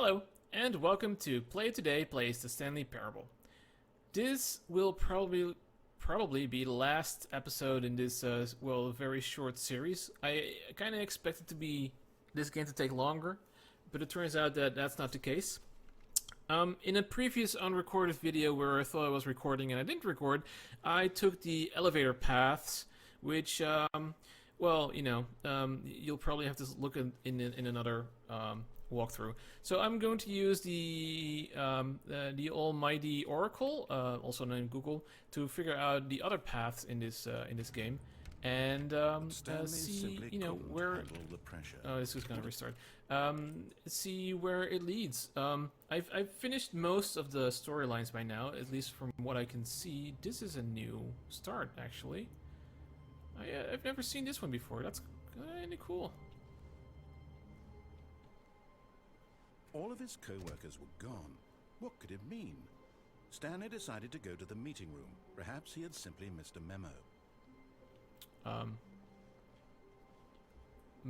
Hello, and welcome to Play Today Plays the Stanley Parable. This will probably be the last episode in this, very short series. I kind of expected this game to take longer, but it turns out that that's not the case. In a previous unrecorded video where I thought I was recording and I didn't record, I took the elevator paths, which, you'll probably have to look in another walkthrough. So I'm going to use the almighty Oracle, also named Google, to figure out the other paths in this game, and see where the pressure. Oh, this is going to restart. See where it leads. I've finished most of the storylines by now, at least from what I can see. This is a new start, actually. I've never seen this one before. That's kind of cool. All of his co-workers were gone. What could it mean? Stanley decided to go to the meeting room. Perhaps he had simply missed a memo.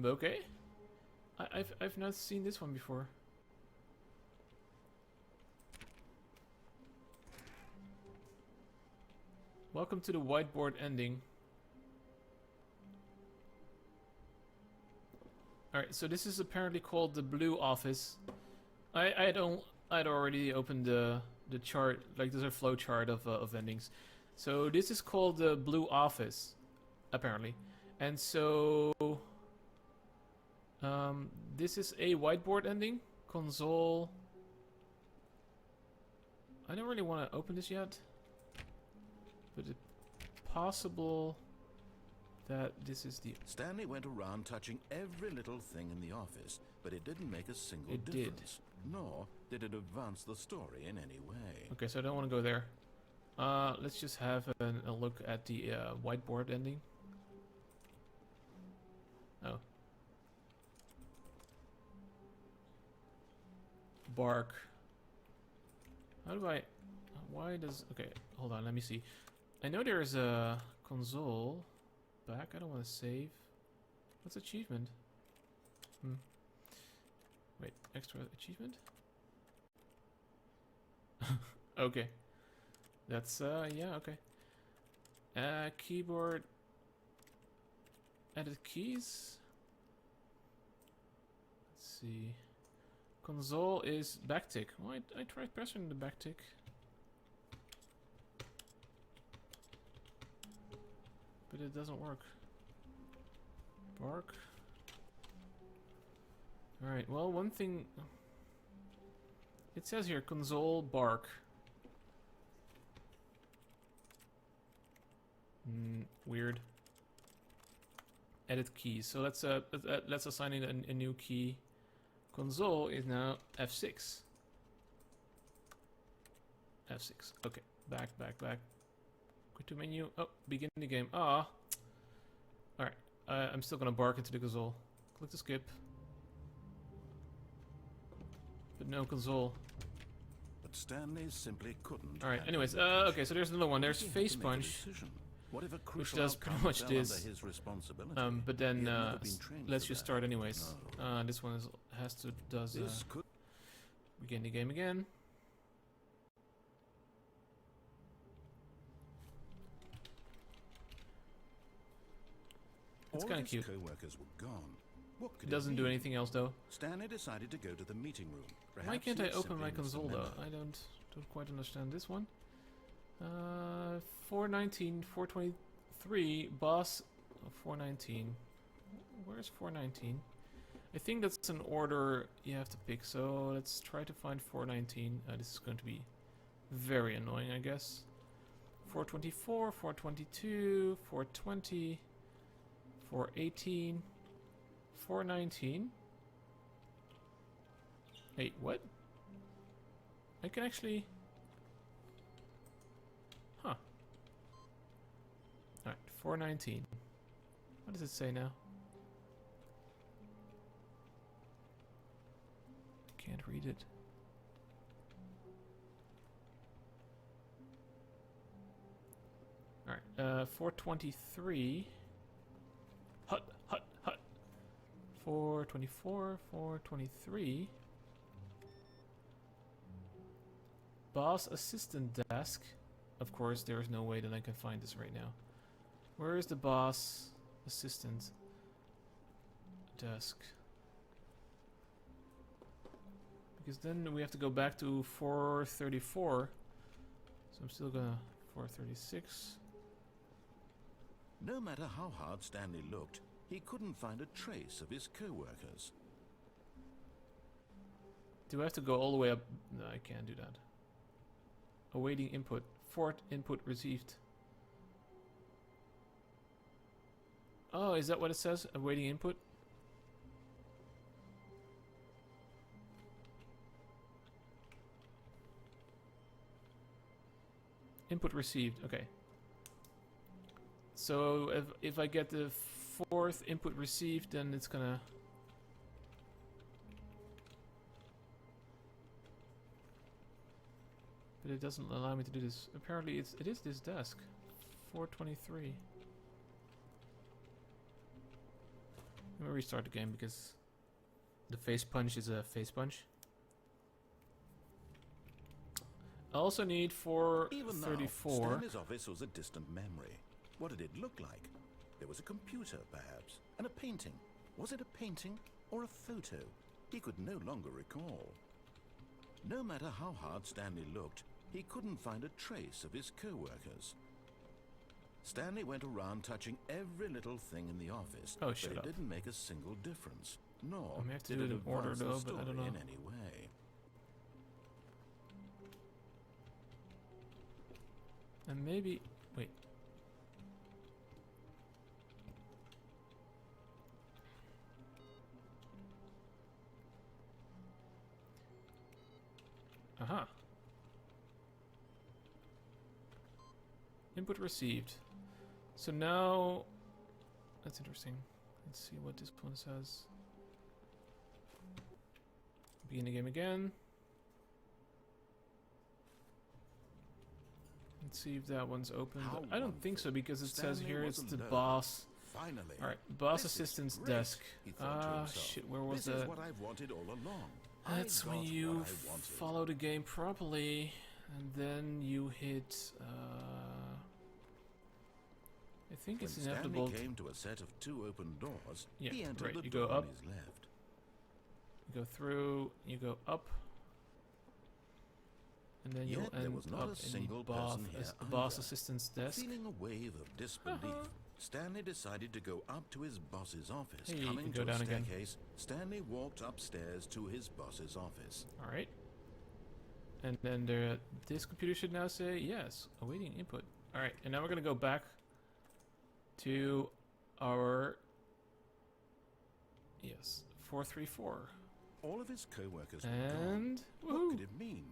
Okay. I've not seen this one before. Welcome to the whiteboard ending. Alright, so this is apparently called the Blue Office. I'd already opened the chart, like there's a flow chart of endings. So this is called the Blue Office, apparently. And so this is a whiteboard ending. Console. I don't really want to open this yet, but it's possible that this is the... Stanley went around touching every little thing in the office, but it didn't make a single difference. Nor did it advance the story in any way. Okay, so I don't want to go there. Let's just have a look at the whiteboard ending. Oh. Bark. How do I... Why does... Okay, hold on, let me see. I know there's a console... Back. I don't want to save. What's achievement? Wait, extra achievement? Okay. That's, yeah, okay. Keyboard. Edit keys. Let's see. Console is backtick. Well, I tried pressing the backtick. But it doesn't work. Bark. Alright, well, one thing... It says here, console bark. Weird. Edit keys. So let's assign it a new key. Console is now F6. F6. Okay. Back. Go to menu. Oh, begin the game. Ah. Alright. I'm still gonna bark into the console. Click to skip. But no console. But Stanley simply couldn't. Alright, anyways. Okay, so there's another one. There's Face Punch. Which does pretty much this. But then, let's just start anyways. This one does begin the game again. It's kind of cute. Co-workers were gone. What could it doesn't do anything else though. Stanley decided to go to the meeting room. Perhaps why can't I open my console though? I don't quite understand this one. 419, 423, boss 419. Where's 419? I think that's an order you have to pick. So let's try to find 419. This is going to be very annoying, I guess. 424, 422, 420. 418, 419. Hey, what? I can actually... Huh. Alright, 419. What does it say now? Can't read it. Alright, 423... Hut. 424, 423. boss assistant desk. Of course, there is no way that I can find this right now. Where is the boss assistant desk? Because then we have to go back to 434. So I'm still gonna 436. No matter how hard Stanley looked, he couldn't find a trace of his co-workers. Do I have to go all the way up? No, I can't do that. Awaiting input. Fourth input received. Oh, is that what it says? Awaiting input? Input received. Okay. So if I get the fourth input received, then it's gonna... But it doesn't allow me to do this. Apparently it is this desk. 423. Let me restart the game because the face punch is a face punch. I also need Even now, 434. Stanley's office was a distant memory. What did it look like? There was a computer, perhaps, and a painting. Was it a painting or a photo? He could no longer recall. No matter how hard Stanley looked, he couldn't find a trace of his co-workers. Stanley went around touching every little thing in the office, Oh, but shut it up. didn't make a single difference, nor I may have to did do it it in order advance the though, but I don't story know. in any way. And maybe... Wait. Aha. Input received. So now... That's interesting. Let's see what this one says. Begin the game again. Let's see if that one's open. How I don't think so because it says Stanley here was it's the alone. boss. Finally. Alright, boss This is assistant's great, desk. he thought to Ah, himself. shit, where was This is that? what I've wanted all along. That's I when got you what I wanted. follow the game properly, and then you hit. I think When it's inevitable. Stanley came to a set of two open doors, Yeah, he entered right, the you door go up. on his left. You go through, you go up, and then you'll Yet there end was not up a in single the boss, person here the boss either. assistant's desk. Feeling a wave of disbelief, Uh-huh. Stanley decided to go up to his boss's office. Hey, you Coming can to go a down again. staircase, Stanley walked upstairs to his boss's office. All right. And then this computer should now say yes, awaiting input. All right, and now we're gonna go back to our 434. All of his co-workers were gone. And What woohoo! could it mean?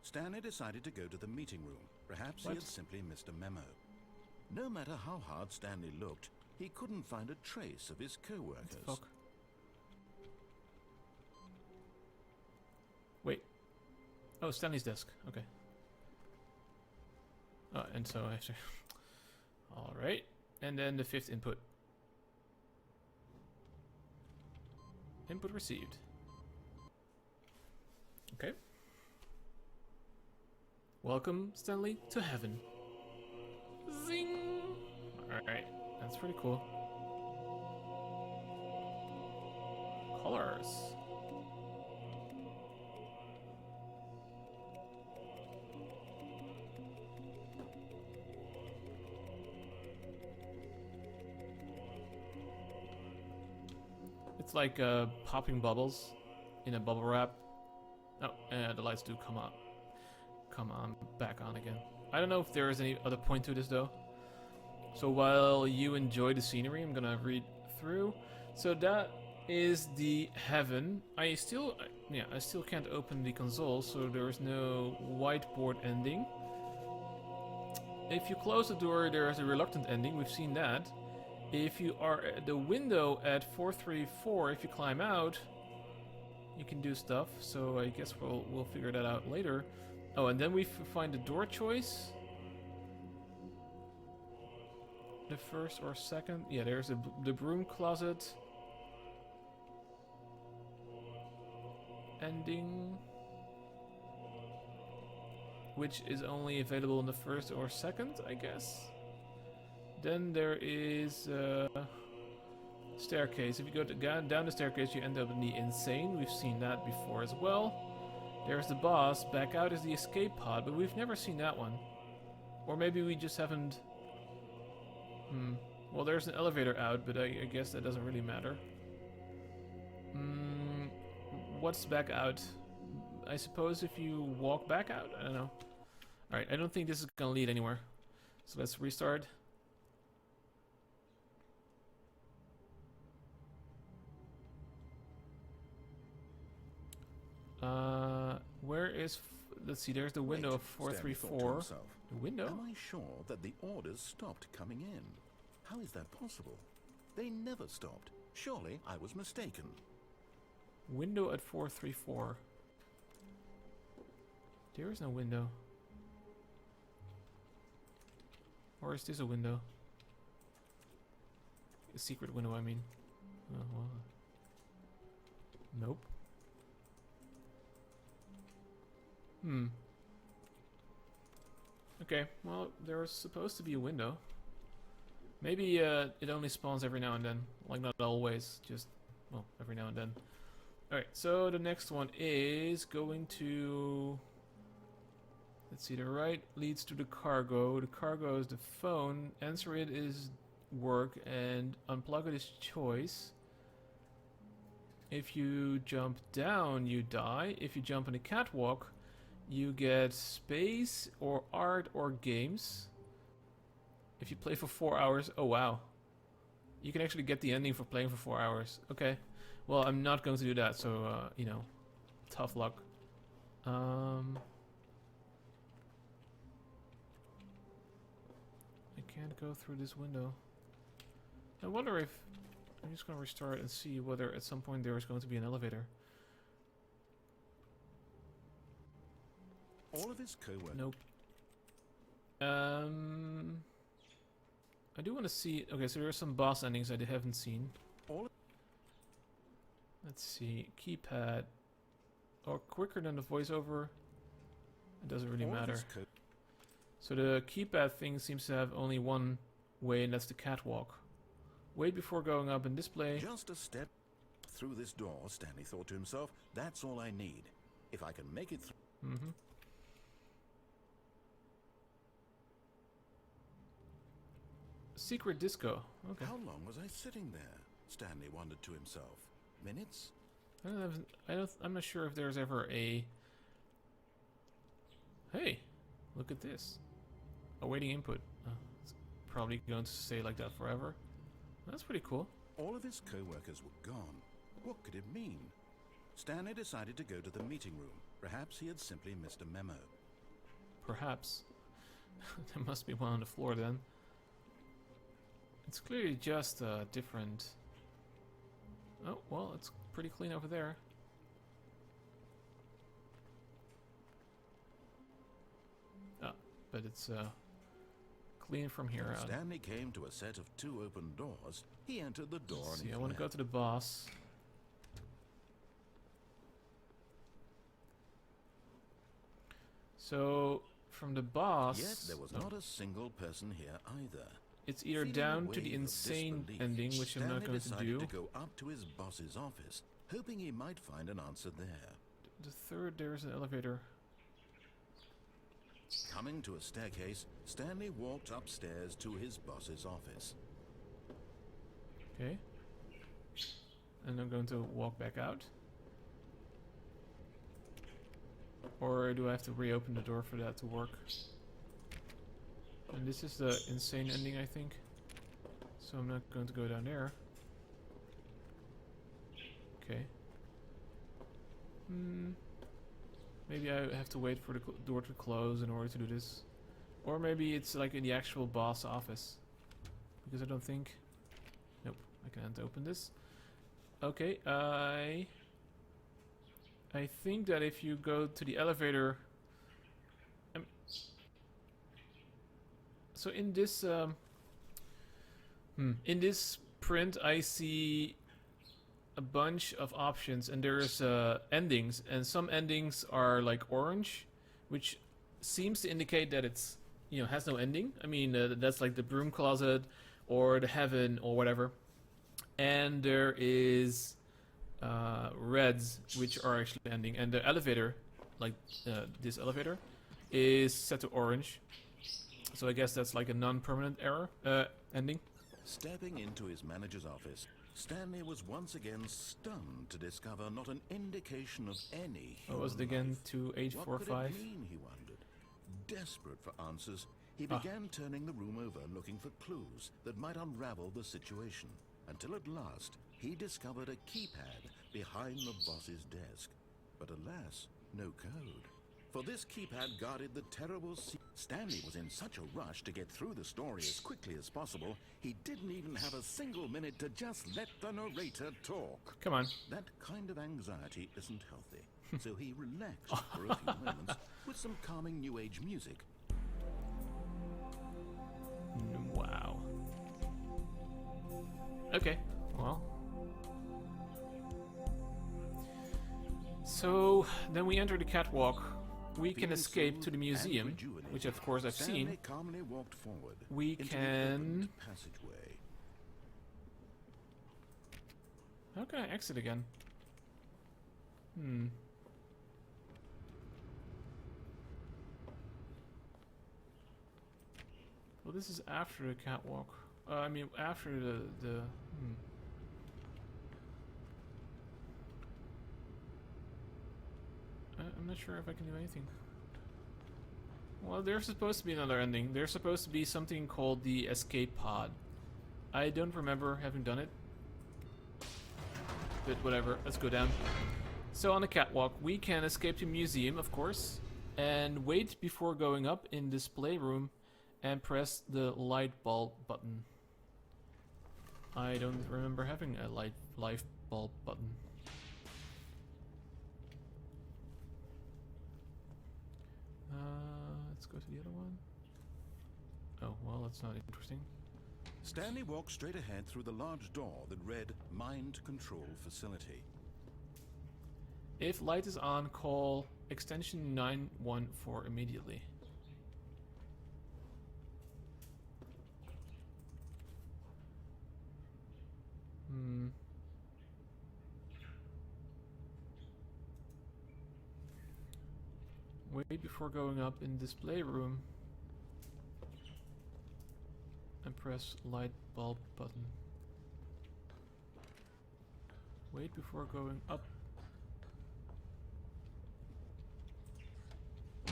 Stanley decided to go to the meeting room. Perhaps What? he had simply missed a memo. No matter how hard Stanley looked, he couldn't find a trace of his What co-workers. the fuck? Wait. Oh, Stanley's desk. Okay. And so I have to... Alright. And then the fifth input. Input received. Okay. Welcome, Stanley, to heaven. Zing! Alright. That's pretty cool. Colors. It's like popping bubbles in a bubble wrap. Oh, and the lights do come on. Come on, back on again. I don't know if there is any other point to this though. So while you enjoy the scenery, I'm gonna read through. So that is the heaven. I still can't open the console, so there is no whiteboard ending. If you close the door, there is a reluctant ending. We've seen that. If you are at the window at 434, if you climb out, you can do stuff. So I guess we'll figure that out later. Oh, and then we find the door choice. The first or second. Yeah, there's the broom closet. Ending. which is only available in the first or second, I guess. Then there is staircase. If you go down the staircase, you end up in the insane. We've seen that before as well. There's the boss. Back out is the escape pod, but we've never seen that one. Or maybe we just haven't... Well, there's an elevator out, but I guess that doesn't really matter. What's back out? I suppose if you walk back out? I don't know. Alright, I don't think this is gonna lead anywhere. So let's restart. Where is... let's see, there's the window of 434. The window? Am I sure that the orders stopped coming in? How is that possible? They never stopped. Surely I was mistaken. Window at 434. There is no window. Or is this a window? A secret window, I mean. Oh, well. Nope. Okay, well, there's supposed to be a window. Maybe it only spawns every now and then. Like, not always, just, well, every now and then. Alright, so the next one is going to... let's see, the right leads to the cargo. The cargo is the phone. Answer it is work, and unplug it is choice. If you jump down, you die. If you jump on the catwalk, you get space or art or games. If you play for 4 hours, oh wow. You can actually get the ending for playing for 4 hours. Okay. Well, I'm not going to do that, so, you know, tough luck. I can't go through this window. I wonder if... I'm just going to restart and see whether at some point there is going to be an elevator. All of his co-workers. Nope. I do want to see... okay, so there are some boss endings I haven't seen. Let's see. Keypad. Or quicker than the voiceover. It doesn't really matter. So the keypad thing seems to have only one way, and that's the catwalk. Wait before going up and display. Just a step through this door, Stanley thought to himself. That's all I need. If I can make it through... Secret disco. Okay. How long was I sitting there? Stanley wondered to himself. Minutes? I'm not sure if there's ever a... hey, look at this. Awaiting input. It's probably going to stay like that forever. That's pretty cool. All of his co-workers were gone. What could it mean? Stanley decided to go to the meeting room. Perhaps he had simply missed a memo. Perhaps. There must be one on the floor then. It's clearly just a different... oh, well, it's pretty clean over there. Ah, but it's clean from here When out. Stanley came to a set of 2 open doors. He entered the door Let's and see, he I want to go to the boss. So, from the boss... Yet there was not a single person here either. It's either Feeling down a to the wave of insane disbelief, ending, which I'm not Stanley going to decided do. to go up to his boss's office, hoping he might find an answer there. The third, there's an elevator. Coming to a staircase, Stanley walked upstairs to his boss's office. Okay. And I'm going to walk back out. Or do I have to reopen the door for that to work? And this is the insane ending, I think. So I'm not going to go down there. Okay. Maybe I have to wait for the door to close in order to do this. Or maybe it's like in the actual boss office. Because I don't think... nope, I can't open this. Okay, I think that if you go to the elevator... so in this... in this print I see a bunch of options, and there's endings, and some endings are like orange, which seems to indicate that it's, has no ending. I mean, that's like the broom closet or the heaven or whatever. And there is reds, which are actually ending. And the elevator, like this elevator, is set to orange. So I guess that's like a non-permanent ending. Stepping into his manager's office, Stanley was once again stunned to discover not an indication of any human What was it again? life. 2845? What could it mean, he wondered. Desperate for answers, he began turning the room over looking for clues that might unravel the situation, until at last he discovered a keypad behind the boss's desk. But alas, no code. For this keypad guarded the terrible Stanley was in such a rush to get through the story as quickly as possible, he didn't even have a single minute to just let the narrator talk. Come on. That kind of anxiety isn't healthy, so he relaxed for a few moments with some calming New Age music. Wow. Okay, well. So, then we enter the catwalk. We can escape to the museum, which of course I've seen. Calmly walked forward We into the can... opened passageway. How can I exit again? Well, this is after the catwalk. I mean, after the I'm not sure if I can do anything. Well, there's supposed to be another ending. There's supposed to be something called the escape pod. I don't remember having done it. But whatever, let's go down. So on the catwalk, we can escape the museum, of course, and wait before going up in display room and press the light bulb button. I don't remember having a light bulb button. Let's go to the other one. Oh, well, that's not interesting. Stanley walked straight ahead through the large door that read Mind Control Facility. If light is on, call extension 914 immediately. Wait before going up in display room and press light bulb button. Wait before going up.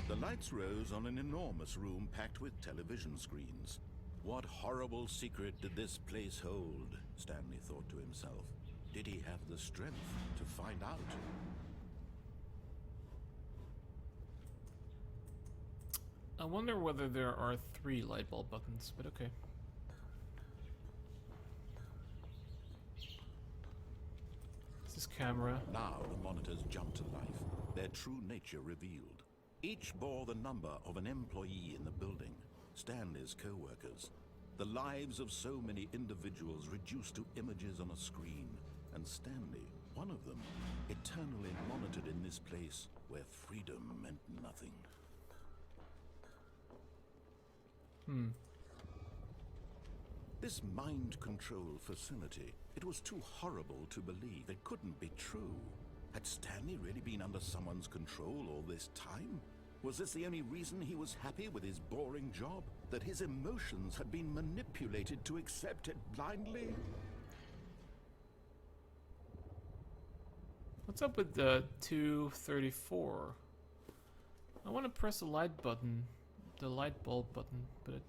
The lights rose on an enormous room packed with television screens. What horrible secret did this place hold? Stanley thought to himself. Did he have the strength to find out? I wonder whether there are 3 light bulb buttons, but okay. This is camera. Now the monitors jumped to life, their true nature revealed. Each bore the number of an employee in the building, Stanley's co-workers. The lives of so many individuals reduced to images on a screen, and Stanley, one of them, eternally monitored in this place where freedom meant nothing. This mind control facility, it was too horrible to believe. It couldn't be true. Had Stanley really been under someone's control all this time? Was this the only reason he was happy with his boring job? That his emotions had been manipulated to accept it blindly? What's up with the 234? I want to press the light button, the light bulb button, but it,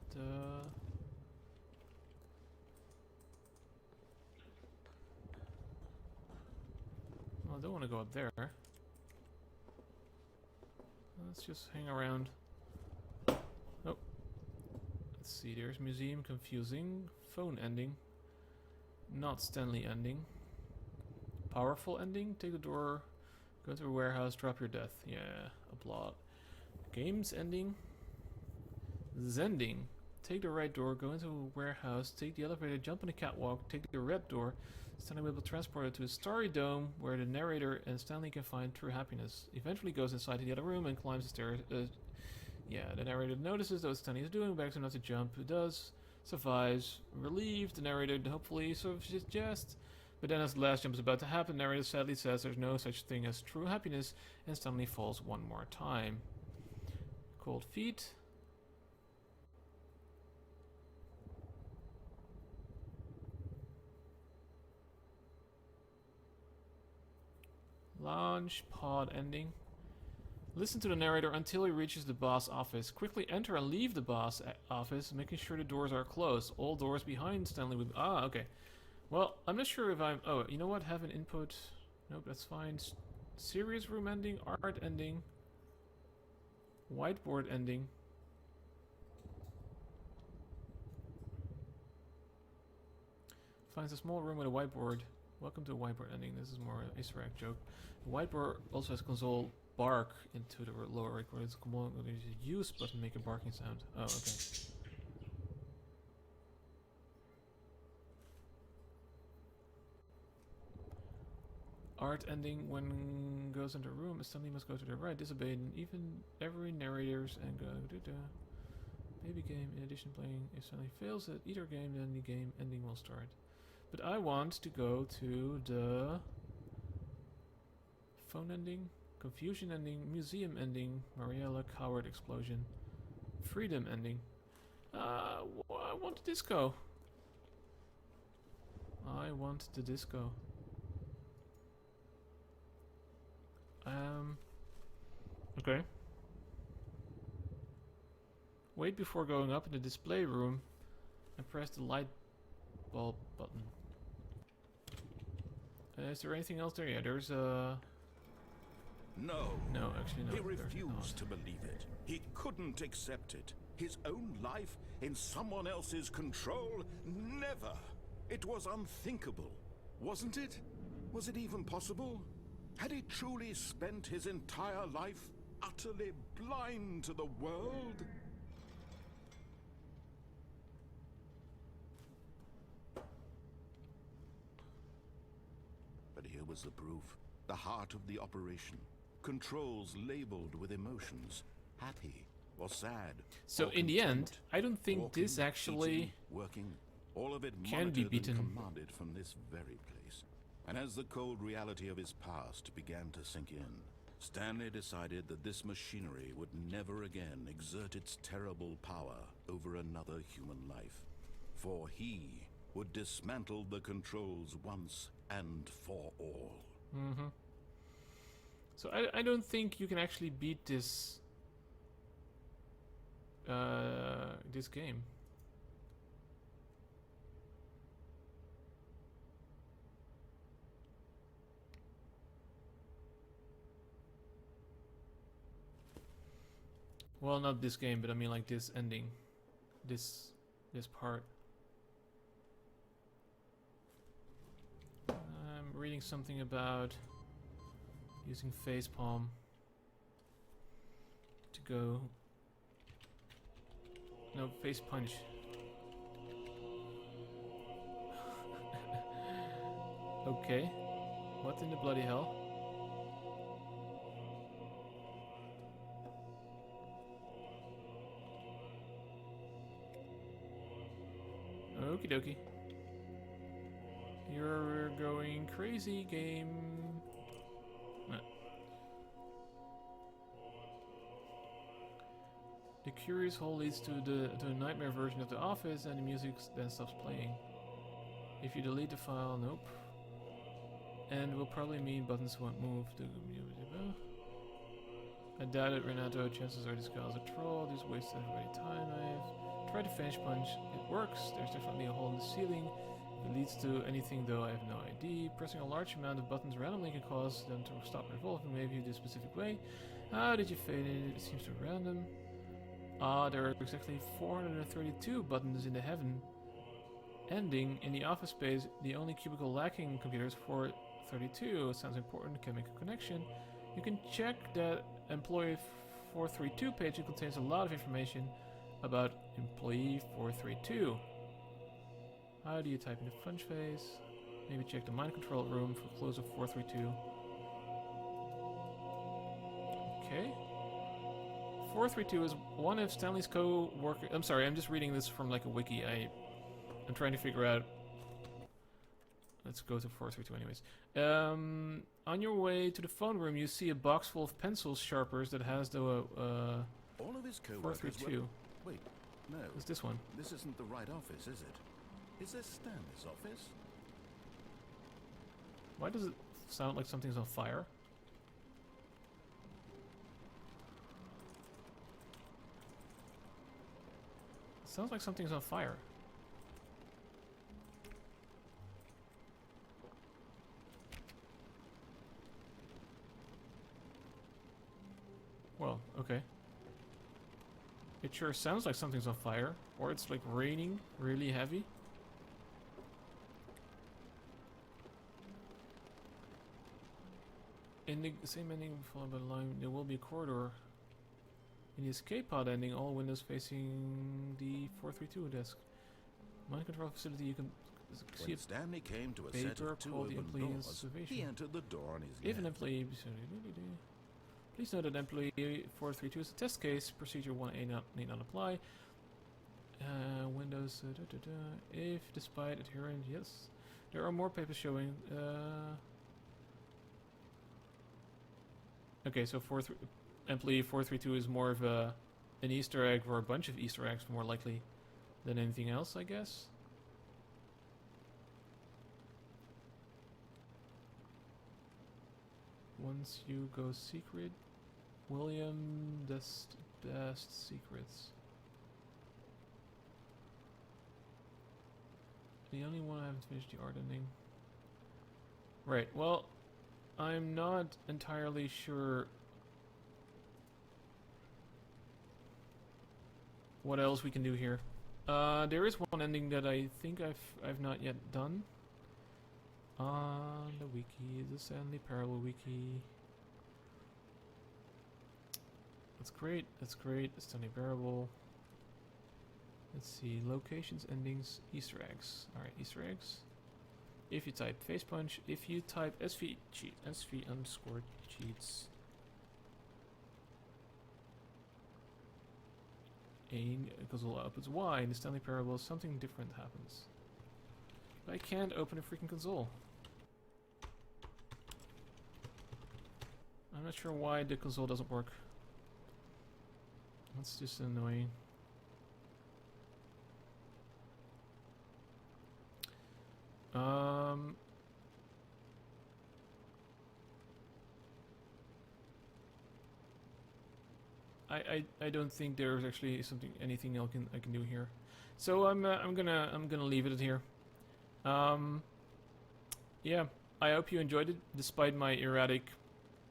well, I don't want to go up there. Let's just hang around. Oh. Let's see, there's museum, confusing. Phone ending. Not Stanley ending. Powerful ending. Take the door. Go to a warehouse. Drop your death. Yeah, applaud. Games ending. Zending. Take the right door. Go into a warehouse. Take the elevator. Jump on the catwalk. Take the red door. Stanley will be transported to a starry dome where the narrator and Stanley can find true happiness. Eventually goes inside the other room and climbs the stairs. Yeah, the narrator notices what Stanley is doing, begs him not to jump. He does, survives, relieved. The narrator hopefully sort of suggests. But then as the last jump is about to happen, the narrator sadly says there's no such thing as true happiness, and Stanley falls one more time. Cold feet. Launch pod ending. Listen to the narrator until he reaches the boss office. Quickly enter and leave the boss office, making sure the doors are closed. All doors behind Stanley with... Ah, okay. Well, I'm not sure if I'm... Oh, you know what? Have an input. Nope, that's fine. Serious room ending. Art ending. Whiteboard ending. Finds a small room with a whiteboard. Welcome to a whiteboard ending. This is more an Easter egg joke. The whiteboard also has console bark into the lower right corner. It's command use button make a barking sound. Oh, okay. Art ending when goes into a room. Stanley must go to the right. Disobey even every narrators and go to baby game. In addition, playing if Stanley fails at either game, then the game ending will start. But I want to go to the phone ending, confusion ending, museum ending, Mariella coward explosion, freedom ending. I want the disco. I want the disco. Okay. Wait before going up in the display room and press the light bulb button. Is there anything else there? Yeah, there's a... No. No, actually no. He refused to believe it. He couldn't accept it. His own life in someone else's control? Never. It was unthinkable. Wasn't it? Was it even possible? Had he truly spent his entire life utterly blind to the world? But here was the proof. The heart of the operation. Controls labeled with emotions. Happy or sad. So or in the end, content. I don't think Walking, this actually eating, working, all of it can be monitored beaten. and commanded from this very place. And as the cold reality of his past began to sink in, Stanley decided that this machinery would never again exert its terrible power over another human life. For he would dismantle the controls once and for all. Mm-hmm. So I don't think you can actually beat this this game. Well, not this game, but I mean like this ending, this part. I'm reading something about using facepalm to go. No, face punch. Okay. What in the bloody hell? Okie dokie. You're going crazy, game. The curious hole leads to a nightmare version of the office, and the music then stops playing. If you delete the file, nope. And will probably mean buttons won't move. I doubt it, Renato. Chances are this guy is a troll. Just wasted everybody time. I've tried to finish punch. It works. There's definitely a hole in the ceiling. If it leads to anything, though, I have no idea. Pressing a large amount of buttons randomly can cause them to stop revolving, maybe this specific way. How did you fade it? It seems so random. There are exactly 432 buttons in the heaven ending. In the office space, the only cubicle lacking computers 432. Sounds important, can make a connection. You can check that employee 432 page. It contains a lot of information about employee 432. How do you type in the punch face? Maybe check the mind control room for close of 432. Okay. 432 is one of Stanley's co-workers. I'm sorry, I'm just reading this from like a wiki. I'm trying to figure out. Let's go to 432 anyways. On your way to the phone room, you see a box full of pencil sharpers that has the All of his co-workers 432. Wait, no. It's this one. This isn't the right office, is it? Is this Stanley's office? Why does it sound like something's on fire? It sounds like something's on fire. Well, okay. It sure sounds like something's on fire. Or it's like raining really heavy. In the same ending followed by the line, there will be a corridor. In the escape pod ending, all windows facing the 432 desk. Mind control facility, you can see When it. Stanley came to a set Paper of two called the open employee doors, observation. he entered the door on his If an left. employee... Please note that employee 432 is a test case. Procedure 1A need not apply. Windows... If despite adherent, yes. There are more papers showing... Okay, so employee 432 is more of an Easter egg, or a bunch of Easter eggs, more likely than anything else, I guess. Once you go secret, William best secrets. The only one I haven't finished the art ending. Right, well, I'm not entirely sure what else we can do here. There is one ending that I think I've not yet done. On the wiki, the Stanley Parable wiki. That's great, that's great. The Stanley Parable. Let's see, locations, endings, Easter eggs. Alright, Easter eggs. If you type face punch, if you type SV cheat, SV underscore cheats, a console outputs Y in the Stanley Parable, something different happens. But I can't open a freaking console. I'm not sure why the console doesn't work. That's just annoying. I don't think there's actually anything else I can do here. So I'm gonna leave it here. Yeah, I hope you enjoyed it, despite my erratic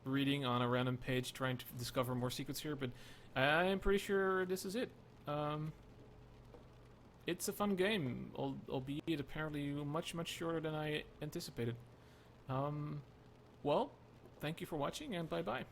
reading on a random page trying to discover more secrets here, but I am pretty sure this is it. It's a fun game, albeit apparently much shorter than I anticipated. Well, thank you for watching, and bye-bye.